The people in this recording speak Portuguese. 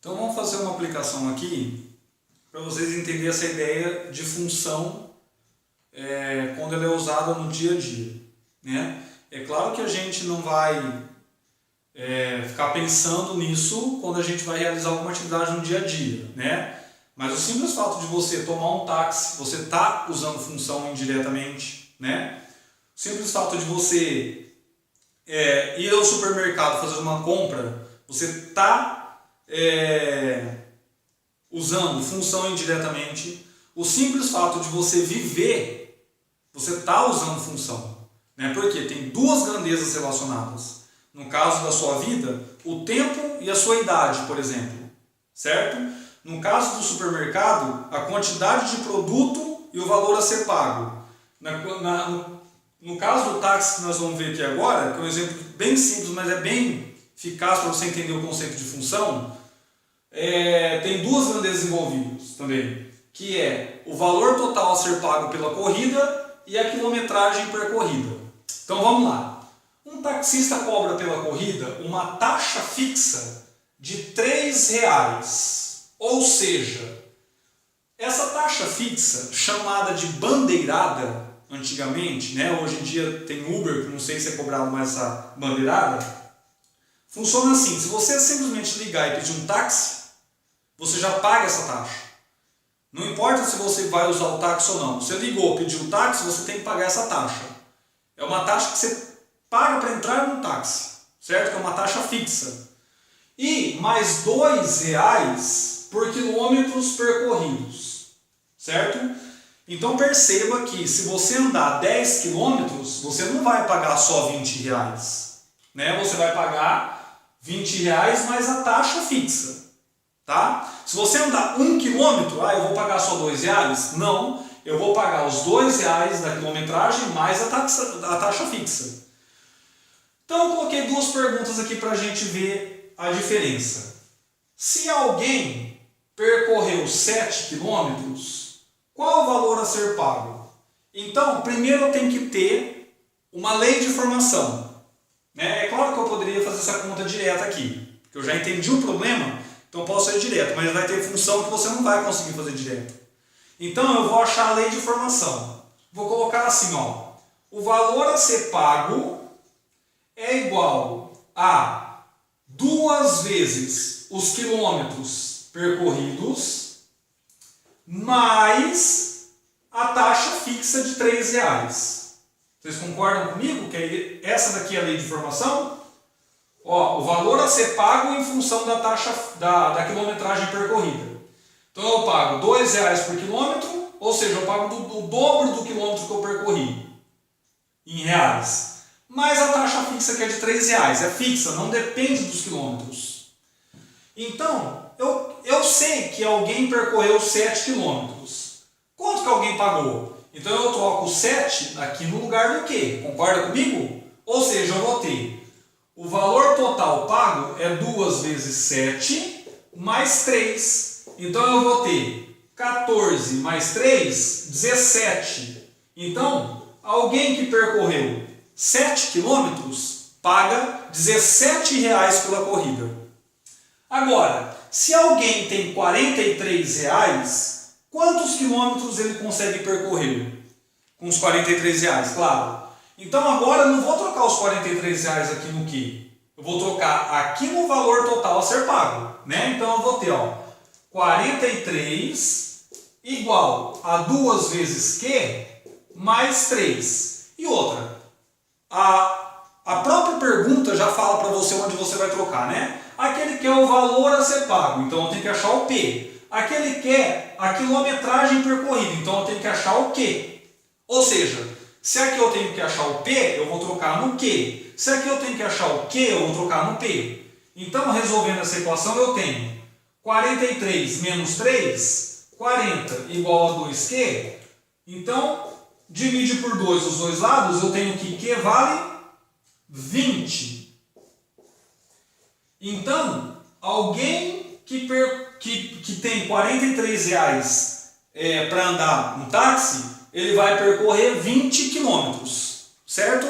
Então vamos fazer uma aplicação aqui para vocês entenderem essa ideia de função quando ela é usada no dia a dia, né? É claro que a gente não vai ficar pensando nisso quando a gente vai realizar alguma atividade no dia a dia, né? Mas o simples fato de você tomar um táxi, você está usando função indiretamente, né? O simples fato de você ir ao supermercado fazer uma compra, você está usando função indiretamente. O simples fato de você viver, você está usando função, né? Porque tem duas grandezas relacionadas. No caso da sua vida, o tempo e a sua idade, por exemplo, certo? No caso do supermercado, a quantidade de produto e o valor a ser pago. No caso do táxi que nós vamos ver aqui agora, que é um exemplo bem simples, mas é bem eficaz para você entender o conceito de função, tem duas grandezas envolvidas também, que é o valor total a ser pago pela corrida e a quilometragem percorrida. Então vamos lá. Um taxista cobra pela corrida uma taxa fixa de R$3. Ou seja, essa taxa fixa, chamada de bandeirada, antigamente, né? Hoje em dia tem Uber, que não sei se é cobrado mais essa bandeirada, funciona assim: se você simplesmente ligar e pedir um táxi, você já paga essa taxa. Não importa se você vai usar o táxi ou não. Você ligou, pediu o táxi, você tem que pagar essa taxa. É uma taxa que você paga para entrar no táxi, certo? Que é uma taxa fixa. E mais R$2 por quilômetros percorridos, certo? Então perceba que se você andar 10 quilômetros, você não vai pagar só R$20, né? Você vai pagar R$20 mais a taxa fixa, tá? Se você andar 1 quilômetro, eu vou pagar só R$2? Não, eu vou pagar os R$2 da quilometragem mais a taxa fixa. Então eu coloquei duas perguntas aqui para a gente ver a diferença. Se alguém percorreu 7 quilômetros, qual o valor a ser pago? Então, primeiro eu tenho que ter uma lei de formação, né? É claro que eu poderia fazer essa conta direta aqui, porque eu já entendi o problema, então posso ir direto, mas vai ter função que você não vai conseguir fazer direto. Então eu vou achar a lei de formação. Vou colocar assim, ó: o valor a ser pago é igual a 2 vezes os quilômetros percorridos mais a taxa fixa de R$3. Vocês concordam comigo que essa daqui é a lei de formação? Ó, o valor a ser pago em função da taxa da quilometragem percorrida. Então eu pago R$2 por quilômetro, ou seja, eu pago o dobro do quilômetro que eu percorri em reais. Mais a taxa fixa, que é de R$3. É fixa, não depende dos quilômetros. Então, eu sei que alguém percorreu 7 quilômetros. Quanto que alguém pagou? Então eu troco o 7 aqui no lugar do quê? Concorda comigo? Ou seja, eu vou ter o valor total pago é 2 vezes 7 mais 3. Então eu vou ter 14 mais 3, 17. Então, alguém que percorreu 7 quilômetros paga R$17 pela corrida. Agora, se alguém tem R$43, quantos quilômetros ele consegue percorrer com os R$43? Claro. Então agora eu não vou trocar os R$43 aqui no que? Eu vou trocar aqui no valor total a ser pago, né? Então eu vou ter, ó, 43 igual a 2 vezes Q mais 3. E outra, a própria pergunta já fala para você onde você vai trocar, né? Aquele quer o valor a ser pago, então eu tenho que achar o P. Aquele quer a quilometragem percorrida, então eu tenho que achar o Q. Ou seja, se aqui eu tenho que achar o P, eu vou trocar no Q. Se aqui eu tenho que achar o Q, eu vou trocar no P. Então, resolvendo essa equação, eu tenho 43 menos 3, 40 igual a 2Q. Então, divide por 2 os dois lados, eu tenho que Q vale 20. Então, alguém que tem R$43 para andar um táxi, ele vai percorrer 20 quilômetros, certo?